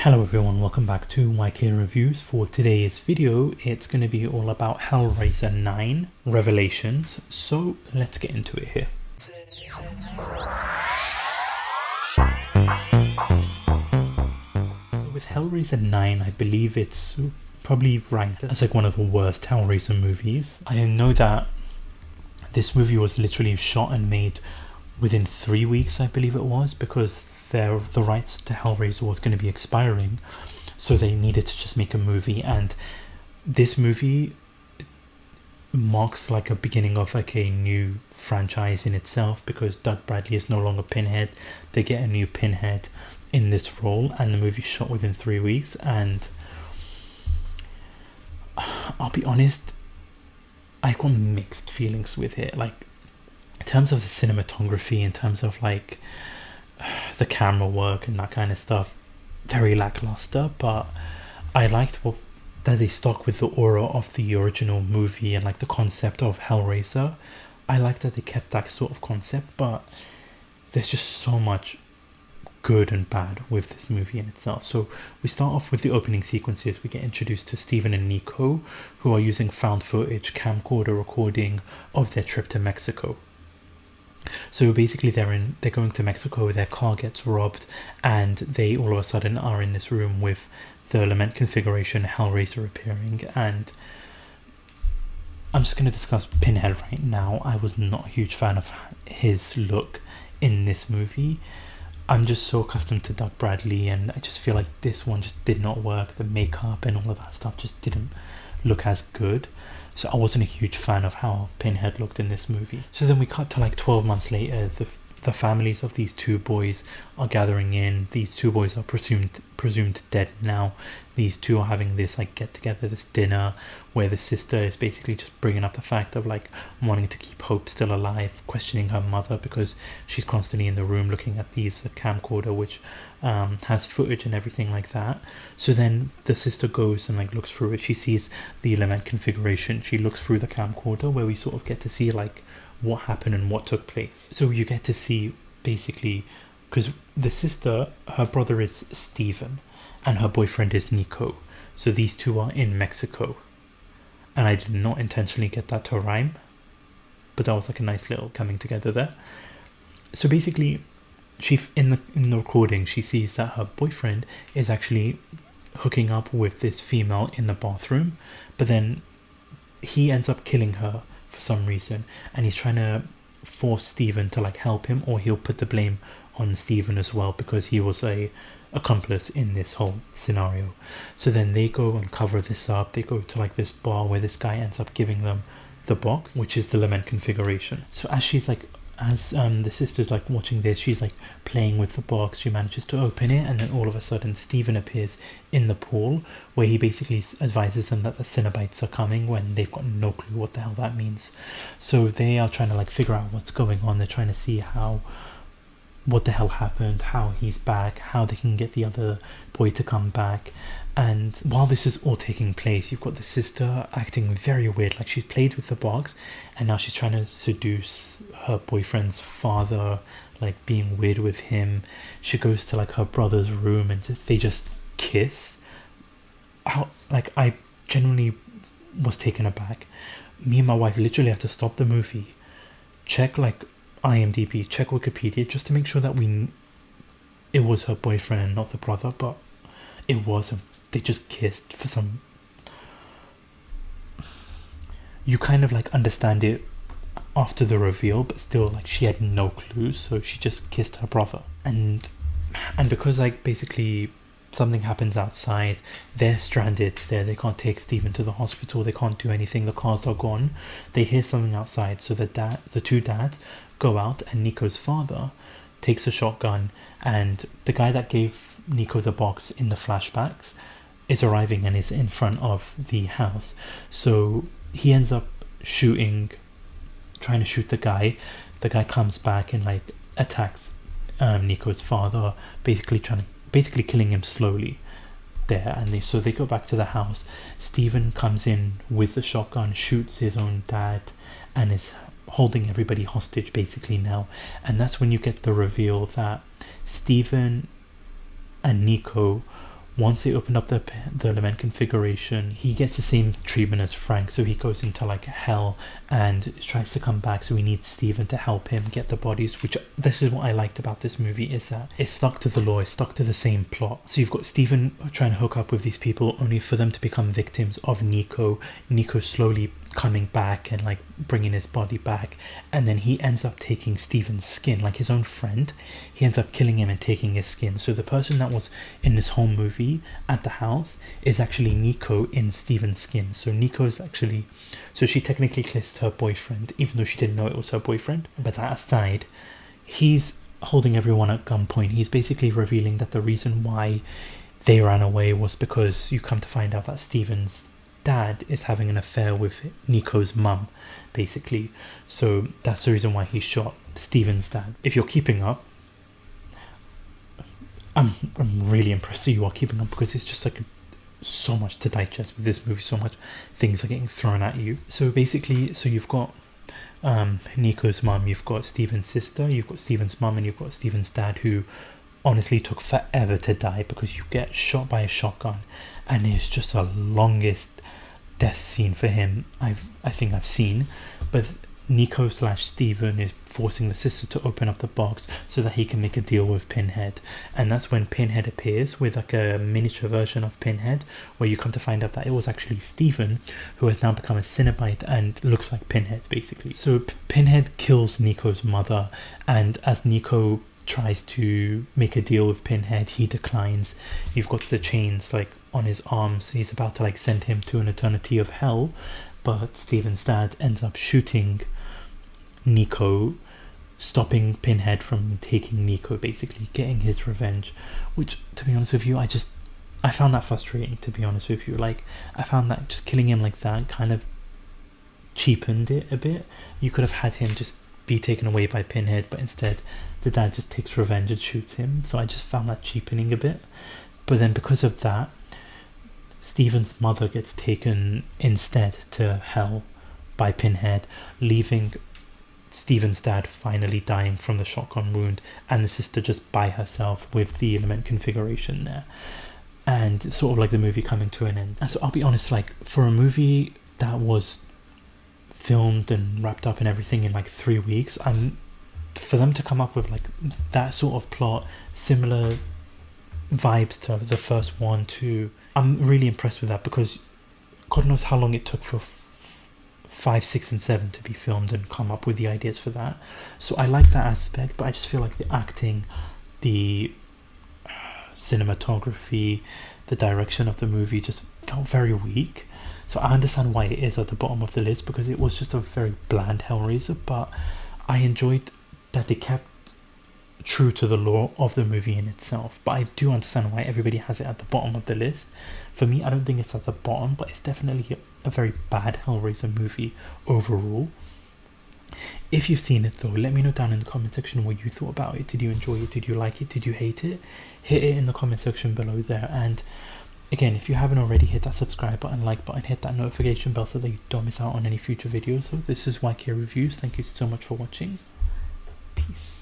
Hello everyone, welcome back to YK Reviews. For today's video, it's going to be all about Hellraiser 9 Revelations, so let's get into it here. So with Hellraiser 9, I believe it's probably ranked as like one of the worst Hellraiser movies. I know that this movie was literally shot and made within 3 weeks, I believe it was, because the rights to Hellraiser was going to be expiring, so they needed to just make a movie. And this movie marks like a beginning of like a new franchise in itself, because Doug Bradley is no longer Pinhead. They get a new Pinhead in this role, and the movie shot within 3 weeks. And I'll be honest, I got mixed feelings with it. Like, in terms of the cinematography, in terms of like the camera work and that kind of stuff, very lackluster. But I liked that they stuck with the aura of the original movie and like the concept of Hellraiser. I like that they kept that sort of concept, but there's just so much good and bad with this movie in itself. So we start off with the opening sequences. We get introduced to Steven and Nico, who are using found footage camcorder recording of their trip to Mexico. So basically they're going to Mexico, their car gets robbed, and they all of a sudden are in this room with the lament configuration Hellraiser appearing. And I'm just going to discuss Pinhead right now. I was not a huge fan of his look in this movie. I'm just so accustomed to Doug Bradley, and I just feel like this one just did not work. The makeup and all of that stuff just didn't look as good. So I wasn't a huge fan of how Pinhead looked in this movie. So then we cut to like 12 months later. The families of these two boys are gathering in. These two boys are presumed dead now. These two are having this like get together, this dinner, where the sister is basically just bringing up the fact of like wanting to keep Hope still alive, questioning her mother because she's constantly in the room looking at these camcorder which has footage and everything like that. So then the sister goes and like looks through it. She sees the lament configuration. She looks through the camcorder, where we sort of get to see like what happened and what took place. So you get to see basically, because the sister, her brother is Steven and her boyfriend is Nico. So these two are in Mexico, and I did not intentionally get that to rhyme, but that was like a nice little coming together there. So basically, she in the recording, she sees that her boyfriend is actually hooking up with this female in the bathroom, but then he ends up killing her for some reason, and he's trying to force Steven to like help him, or he'll put the blame on Steven as well because he was a accomplice in this whole scenario. So then they go and cover this up. They go to like this bar where this guy ends up giving them the box, which is the lament configuration. So as the sister's like watching this, she's like playing with the box. She manages to open it, and then all of a sudden Steven appears in the pool, where he basically advises them that the Cenobites are coming when they've got no clue what the hell that means. So they are trying to like figure out what's going on. They're trying to see what the hell happened, how he's back, how they can get the other boy to come back. And while this is all taking place, you've got the sister acting very weird, like she's played with the box and now she's trying to seduce her boyfriend's father, like being weird with him. She goes to like her brother's room and they just kiss. I genuinely was taken aback. Me and my wife literally had to stop the movie, check like IMDb, check Wikipedia, just to make sure that it was her boyfriend, not the brother. But it was. They just kissed for some. You kind of like understand it after the reveal, but still, like, she had no clue, so she just kissed her brother. And because like basically something happens outside, they're stranded there. They can't take Steven to the hospital. They can't do anything. The cars are gone. They hear something outside, so the two dads go out, and Nico's father takes a shotgun, and the guy that gave Nico the box in the flashbacks is arriving and is in front of the house. So he ends up trying to shoot the guy. The guy comes back and like attacks Nico's father, basically killing him slowly there. And they go back to the house. Steven comes in with the shotgun, shoots his own dad, and is holding everybody hostage basically now. And that's when you get the reveal that Steven and Nico once they open up the element configuration, he gets the same treatment as Frank, so he goes into like hell and tries to come back, so we need Steven to help him get the bodies, which this is what I liked about this movie, is that it's stuck to the law, it's stuck to the same plot. So you've got Steven trying to hook up with these people only for them to become victims of Nico slowly coming back and like bringing his body back, and then he ends up taking Steven's skin, like his own friend. He ends up killing him and taking his skin. So the person that was in this whole movie at the house is actually Nico in Steven's skin. So Nico's actually, so she technically kissed her boyfriend even though she didn't know it was her boyfriend. But that aside, he's holding everyone at gunpoint. He's basically revealing that the reason why they ran away was because you come to find out that Steven's dad is having an affair with Nico's mum, basically. So that's the reason why he shot Steven's dad. If you're keeping up, I'm really impressed that you are keeping up, because it's just like so much to digest with this movie, so much things are getting thrown at you. So basically, so you've got Nico's mum, you've got Steven's sister, you've got Steven's mum, and you've got Steven's dad, who honestly took forever to die because you get shot by a shotgun, and it's just the longest death scene for him I think I've seen. But Nico / Steven is forcing the sister to open up the box so that he can make a deal with Pinhead, and that's when Pinhead appears with like a miniature version of Pinhead, where you come to find out that it was actually Steven who has now become a Cenobite and looks like Pinhead, basically. So Pinhead kills Nico's mother, and as Nico tries to make a deal with Pinhead, he declines. You've got the chains like on his arms, he's about to like send him to an eternity of hell, but Steven's dad ends up shooting Nico, stopping Pinhead from taking Nico, basically getting his revenge. Which, to be honest with you, I found that frustrating, to be honest with you. Like, I found that just killing him like that kind of cheapened it a bit. You could have had him just be taken away by Pinhead, but instead the dad just takes revenge and shoots him. So I just found that cheapening a bit. But then because of that, Steven's mother gets taken instead to hell by Pinhead, leaving Steven's dad finally dying from the shotgun wound, and the sister just by herself with the element configuration there, and sort of like the movie coming to an end. And so I'll be honest, like, for a movie that was filmed and wrapped up and everything in like 3 weeks, for them to come up with like that sort of plot, similar vibes to the first one, I'm really impressed with that, because God knows how long it took for 5, 6 and 7 to be filmed and come up with the ideas for that. So I like that aspect, but I just feel like the acting, the cinematography, the direction of the movie just felt very weak. So I understand why it is at the bottom of the list, because it was just a very bland Hellraiser, but I enjoyed that they kept true to the lore of the movie in itself. But I do understand why everybody has it at the bottom of the list. For me, I don't think it's at the bottom, but it's definitely a very bad Hellraiser movie overall. If you've seen it though, let me know down in the comment section what you thought about it. Did you enjoy it? Did you like it? Did you hate it? Hit it in the comment section below there. And again, if you haven't already, hit that subscribe button, like button, hit that notification bell so that you don't miss out on any future videos. So this is YK Reviews. Thank you so much for watching. Peace.